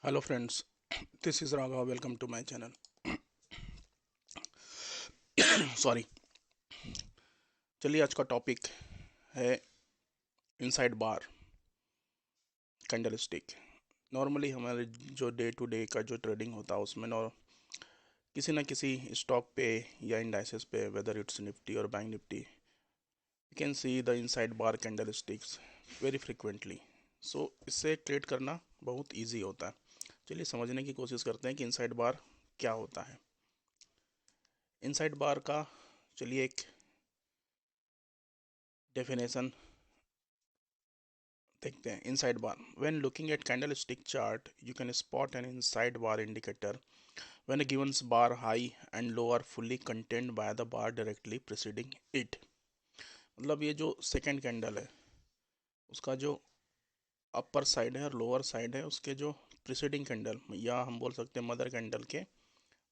Hello friends, this is Raghav. Welcome to my channel. Sorry. चलिए, आज का टॉपिक है inside bar candlestick. Normally हमारे जो डे टू डे का जो ट्रेडिंग होता है उसमें किसी ना किसी स्टॉक पे या इंडाइसेस पे, वेदर इट्स निफ्टी और bank Nifty, you can see the inside bar candle sticks very frequently. So इससे ट्रेड करना बहुत ईजी होता है। चलिए समझने की कोशिश करते हैं कि इनसाइड बार क्या होता है। इनसाइड बार का चलिए एक डेफिनेशन देखते हैं। Inside bar, when looking at candlestick chart you can spot an inside bar indicator when a given bar high and low are fully contained by the bar directly preceding it. मतलब ये जो second candle है उसका जो upper side है और lower side है उसके जो प्रीसीडिंग कैंडल या हम बोल सकते हैं मदर कैंडल के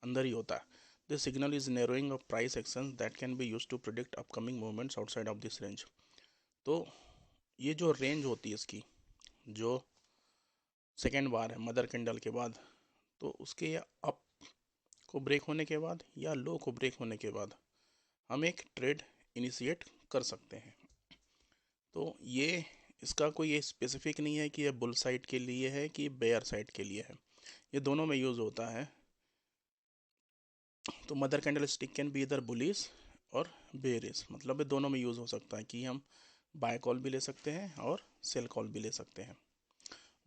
अंदर ही होता है। This signal is narrowing of price action that can be use to predict upcoming movements outside of this range. तो ये जो रेंज होती है इसकी, जो सेकेंड बार है मदर कैंडल के बाद, तो उसके या अप को ब्रेक होने के बाद या लो को ब्रेक होने के बाद हम एक ट्रेड इनिशिएट कर सकते हैं। तो ये इसका कोई ये स्पेसिफिक नहीं है कि ये बुल साइड के लिए है कि बेयर साइड के लिए है, ये दोनों में यूज़ होता है। तो mother candle stick can be इधर बुलिश और बेयरिश, मतलब ये दोनों में यूज़ हो सकता है कि हम बाय कॉल भी ले सकते हैं और सेल कॉल भी ले सकते हैं।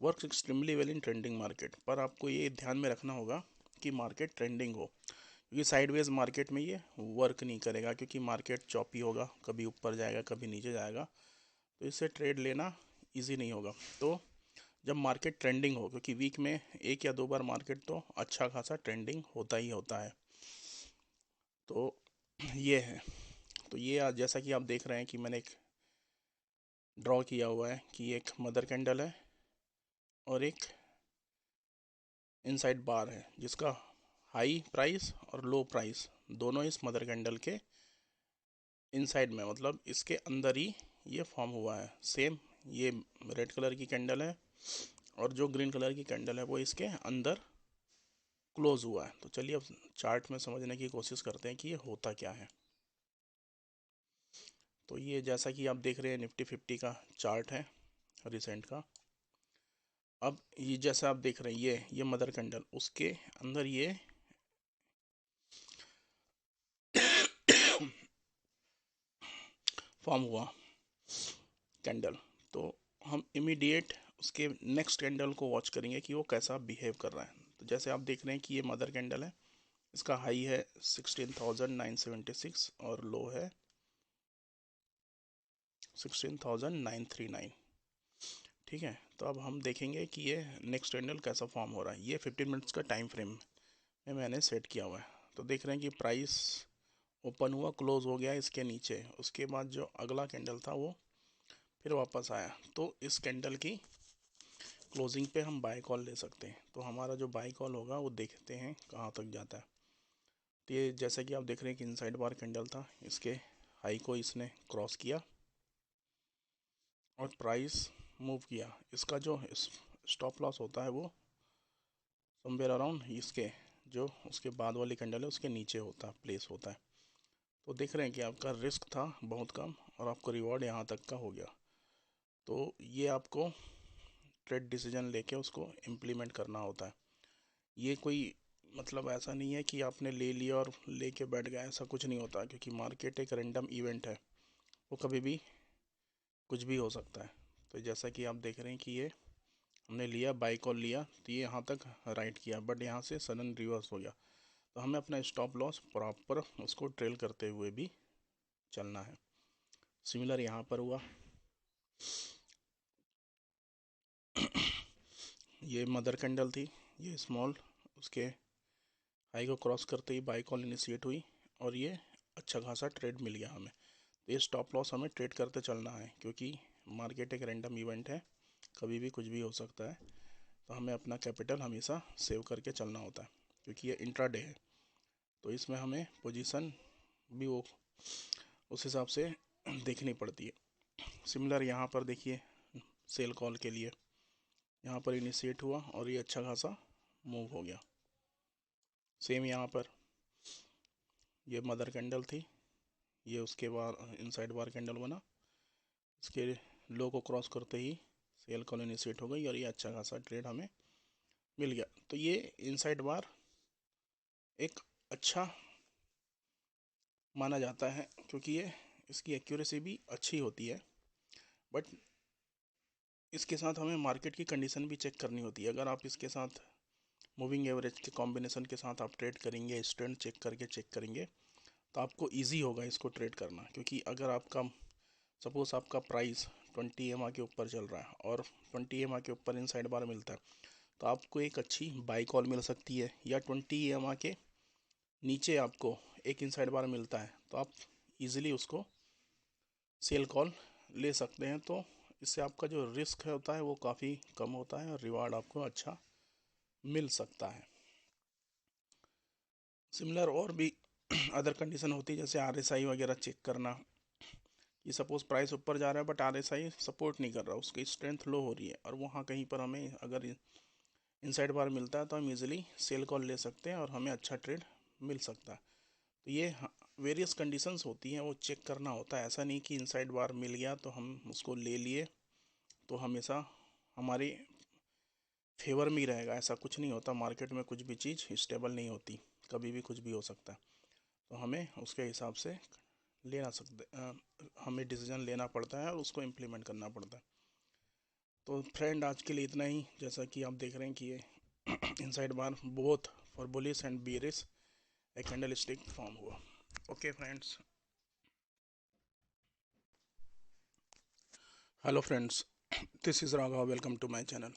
Work extremely well in trending market, पर आपको ये ध्यान में रखना होगा कि मार्केट ट्रेंडिंग हो, क्योंकि साइडवेज मार्केट में ये वर्क नहीं करेगा, क्योंकि मार्केट चॉपी होगा, कभी ऊपर जाएगा कभी नीचे जाएगा, तो इससे ट्रेड लेना इजी नहीं होगा। तो जब मार्केट ट्रेंडिंग हो, क्योंकि वीक में एक या दो बार मार्केट तो अच्छा खासा ट्रेंडिंग होता ही होता है, तो ये है। तो ये जैसा कि आप देख रहे हैं कि मैंने एक ड्रॉ किया हुआ है कि एक मदर कैंडल है और एक इनसाइड बार है जिसका हाई प्राइस और लो प्राइस दोनों इस मदर कैंडल के इनसाइड में, मतलब इसके अंदर ही ये फॉर्म हुआ है। सेम ये रेड कलर की कैंडल है और जो ग्रीन कलर की कैंडल है वो इसके अंदर क्लोज हुआ है। तो चलिए अब चार्ट में समझने की कोशिश करते हैं कि ये होता क्या है। तो ये जैसा कि आप देख रहे हैं निफ्टी 50 का चार्ट है रिसेंट का। अब ये जैसा आप देख रहे हैं ये मदर कैंडल, उसके अंदर ये फॉर्म हुआ कैंडल। तो हम इमीडिएट उसके नेक्स्ट कैंडल को वॉच करेंगे कि वो कैसा बिहेव कर रहा है। तो जैसे आप देख रहे हैं कि ये मदर कैंडल है, इसका हाई है 16,976 और लो है 16,939। ठीक है, तो अब हम देखेंगे कि ये नेक्स्ट कैंडल कैसा फॉर्म हो रहा है। ये 15 मिनट्स का टाइम फ्रेम में मैंने सेट किया हुआ है। तो देख रहे हैं कि प्राइस ओपन हुआ, क्लोज हो गया इसके नीचे, उसके बाद जो अगला कैंडल था वो फिर वापस आया। तो इस कैंडल की क्लोजिंग पे हम बाय कॉल ले सकते हैं। तो हमारा जो बाय कॉल होगा वो देखते हैं कहाँ तक जाता है। तो ये जैसा कि आप देख रहे हैं कि इनसाइड बार कैंडल था, इसके हाई को इसने क्रॉस किया और प्राइस मूव किया। इसका जो स्टॉप लॉस होता है वो समवेयर अराउंड इसके जो उसके बाद वाली कैंडल है उसके नीचे होता है, प्लेस होता है। तो देख रहे हैं कि आपका रिस्क था बहुत कम और आपको रिवॉर्ड यहाँ तक का हो गया। तो ये आपको ट्रेड डिसीजन लेके उसको इम्प्लीमेंट करना होता है। ये कोई मतलब ऐसा नहीं है कि आपने ले लिया और लेके बैठ गए, ऐसा कुछ नहीं होता, क्योंकि मार्केट एक रैंडम इवेंट है, वो कभी भी कुछ भी हो सकता है। तो जैसा कि आप देख रहे हैं कि ये हमने लिया, बाई कॉल लिया, तो ये यहाँ तक राइट किया बट यहाँ से सडन रिवर्स हो गया। तो हमें अपना स्टॉप लॉस प्रॉपर उसको ट्रेल करते हुए भी चलना है। सिमिलर यहाँ पर हुआ। ये मदर कैंडल थी, ये स्मॉल, उसके हाई को क्रॉस करते ही बाई कॉल इनिशिएट हुई और ये अच्छा खासा ट्रेड मिल गया हमें। तो ये स्टॉप लॉस हमें ट्रेड करते चलना है, क्योंकि मार्केट एक रैंडम इवेंट है, कभी भी कुछ भी हो सकता है। तो हमें अपना कैपिटल हमेशा सेव करके चलना होता है, क्योंकि ये इंट्राडे है। तो इसमें हमें पोजीशन भी वो उस हिसाब से देखनी पड़ती है। सिमिलर यहाँ पर देखिए सेल कॉल के लिए यहाँ पर इनिशिएट हुआ और ये अच्छा खासा मूव हो गया। सेम यहाँ पर ये मदर कैंडल थी, ये उसके बाद इनसाइड बार कैंडल बना, इसके लो को क्रॉस करते ही सेल कॉल इनिशिएट हो गई और ये अच्छा खासा ट्रेड हमें मिल गया। तो ये इनसाइड बार एक अच्छा माना जाता है क्योंकि ये इसकी एक्यूरेसी भी अच्छी होती है, बट इसके साथ हमें मार्केट की कंडीशन भी चेक करनी होती है। अगर आप इसके साथ मूविंग एवरेज के कॉम्बिनेशन के साथ आप ट्रेड करेंगे, स्ट्रेंथ चेक करेंगे, तो आपको इजी होगा इसको ट्रेड करना। क्योंकि अगर आपका सपोज आपका प्राइस 20 EMA के ऊपर चल रहा है और 20 EMA के ऊपर इनसाइड बार मिलता है, तो आपको एक अच्छी बाई कॉल मिल सकती है। या 20 EMA के नीचे आपको एक इनसाइड बार मिलता है, तो आप इजीली उसको सेल कॉल ले सकते हैं। तो इससे आपका जो रिस्क होता है वो काफ़ी कम होता है और रिवार्ड आपको अच्छा मिल सकता है। सिमिलर और भी अदर कंडीशन होती है, जैसे RSI वगैरह चेक करना। ये सपोज प्राइस ऊपर जा रहा है बट RSI सपोर्ट नहीं कर रहा, उसकी स्ट्रेंथ लो हो रही है, और वहाँ कहीं पर हमें अगर इनसाइड बार मिलता है तो हम इजीली सेल कॉल ले सकते हैं और हमें अच्छा ट्रेड मिल सकता है। तो ये वेरियस कंडीशंस होती हैं, वो चेक करना होता है। ऐसा नहीं कि इनसाइड बार मिल गया तो हम उसको ले लिए तो हमेशा हमारे फेवर में ही रहेगा, ऐसा कुछ नहीं होता। मार्केट में कुछ भी चीज़ स्टेबल नहीं होती, कभी भी कुछ भी हो सकता है। तो हमें उसके हिसाब से हमें डिसीजन लेना पड़ता है और उसको इम्प्लीमेंट करना पड़ता है। तो फ्रेंड आज के लिए इतना ही। जैसा कि आप देख रहे हैं कि ये inside bar both for bullish and bearish एक कैंडल स्टिक फॉर्म हुआ। Okay friends, hello friends, this is Raghav, welcome to my channel.